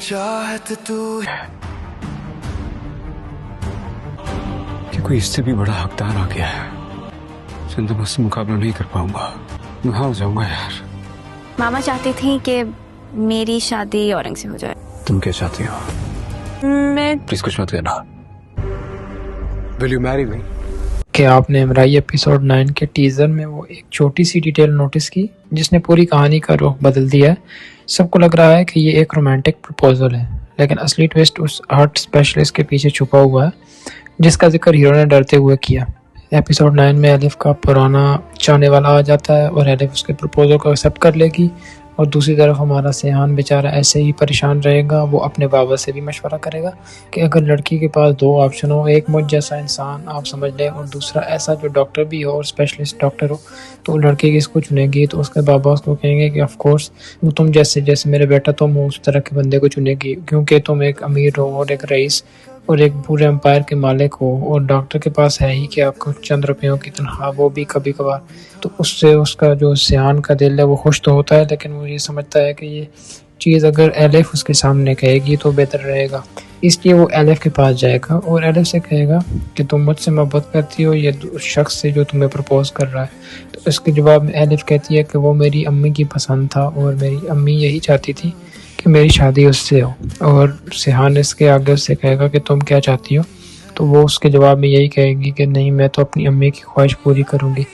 चाहत तू कि कोई इससे भी बड़ा हकदार आ गया है जिंदा मुझसे मुकाबला नहीं कर पाऊंगा, मैं हार जाऊंगा यार। मामा चाहते थे कि मेरी शादी औरंग से हो जाए। तुम क्या चाहती हो? मैं प्लीज कुछ मत कहना। Will you marry me? कि आपने इमराई एपिसोड 9 के टीज़र में वो एक छोटी सी डिटेल नोटिस की जिसने पूरी कहानी का रुख बदल दिया है। सबको लग रहा है कि ये एक रोमांटिक प्रपोजल है, लेकिन असली ट्विस्ट उस हार्ट स्पेशलिस्ट के पीछे छुपा हुआ है जिसका जिक्र हीरो ने डरते हुए किया। एपिसोड 9 में एलिफ का पुराना चाहने वाला आ जाता है और एलिफ उसके प्रपोजल को एक्सेप्ट कर लेगी, और दूसरी तरफ हमारा सेहान बेचारा ऐसे ही परेशान रहेगा। वो अपने बाबा से भी मशवरा करेगा कि अगर लड़की के पास दो ऑप्शन हो, एक मुझ जैसा इंसान आप समझ लें और दूसरा ऐसा जो डॉक्टर भी हो और स्पेशलिस्ट डॉक्टर हो, तो वो लड़की किसको चुनेगी। तो उसके बाबा उसको कहेंगे कि ऑफ कोर्स वो तुम जैसे मेरे बेटा तुम हो उस तरह के बंदे को चुनेगी, क्योंकि तुम एक अमीर हो और एक रईस और एक पूरे एम्पायर के मालिक हो, और डॉक्टर के पास है ही कि आपको चंद रुपयों की तनख्वाह, वो भी कभी कभार। तो उससे उसका जो सियान का दिल है वो खुश तो होता है, लेकिन वो ये समझता है कि ये चीज़ अगर एलिफ उसके सामने कहेगी तो बेहतर रहेगा। इसलिए वो एलिफ के पास जाएगा और एलिफ से कहेगा कि तुम मुझसे मोहब्बत करती हो ये उस शख्स से जो तुम्हें प्रपोज कर रहा है। तो इसके जवाब में एलिफ कहती है कि वो मेरी अम्मी की पसंद था और मेरी अम्मी यही चाहती थी कि मेरी शादी उससे हो। और सिहान इसके आगे उससे कहेगा कि तुम क्या चाहती हो, तो वो उसके जवाब में यही कहेगी कि नहीं, मैं तो अपनी अम्मी की ख्वाहिश पूरी करूँगी।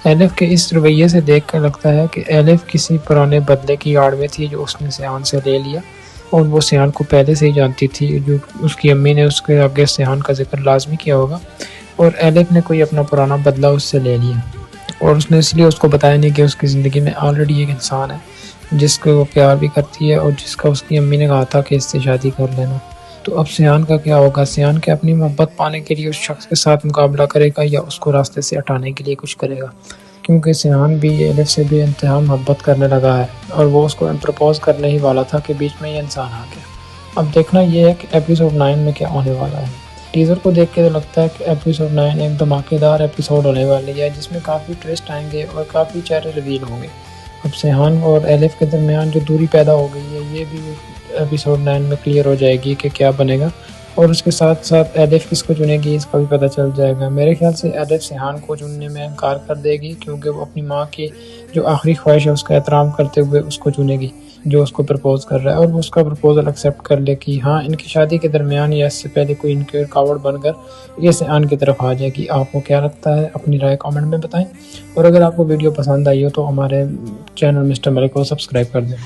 एलिफ के इस रवैये से देख कर लगता है कि एलिफ किसी पुराने बदले की आड़ में थी जो उसने सिहान से ले लिया, और वो सिहान को पहले से ही जानती थी। जो उसकी अम्मी ने उसके आगे सिहान का जिक्र लाजमी किया होगा, और एलिफ ने कोई अपना पुराना बदला उससे ले लिया, और उसने इसलिए उसको बताया नहीं कि उसकी ज़िंदगी में ऑलरेडी एक इंसान है जिसको वो प्यार भी करती है और जिसका उसकी अम्मी ने कहा था कि इससे शादी कर लेना। तो अब सियान का क्या होगा? सियान के अपनी मोहब्बत पाने के लिए उस शख्स के साथ मुकाबला करेगा या उसको रास्ते से हटाने के लिए कुछ करेगा? क्योंकि सियान भी एलिफ से भी इंतहा मोहब्बत करने लगा है और वो उसको प्रपोज करने ही वाला था कि बीच में ये इंसान आ गया। अब देखना ये है कि एपिसोड 9 में क्या होने वाला है। टीज़र को देख के तो लगता है कि एपिसोड 9 एक धमाकेदार एपिसोड होने वाली है जिसमें काफ़ी ट्विस्ट आएंगे और काफ़ी चेहरे रिवील होंगे। अब सिहान और एलिफ के दरमियान जो दूरी पैदा हो गई है ये भी एपिसोड 9 में क्लियर हो जाएगी कि क्या बनेगा, और उसके साथ साथ एलिफ किसको चुनेगी इसका भी पता चल जाएगा। मेरे ख्याल से एलिफ सिहान को चुनने में इनकार कर देगी, क्योंकि वो अपनी माँ की जो आखिरी ख्वाहिश है उसका एहतराम करते हुए उसको चुनेगी जो उसको प्रपोज कर रहा है, और वो उसका प्रपोजल एक्सेप्ट कर ले कि हाँ इनकी शादी के दरमियान या इससे पहले कोई इनके रुकावट बनकर ये सिहान की तरफ आ जाएगी। आपको क्या लगता है? अपनी राय कमेंट में बताएं, और अगर आपको वीडियो पसंद आई हो तो हमारे चैनल मिस्टर मलिक को सब्सक्राइब कर दें।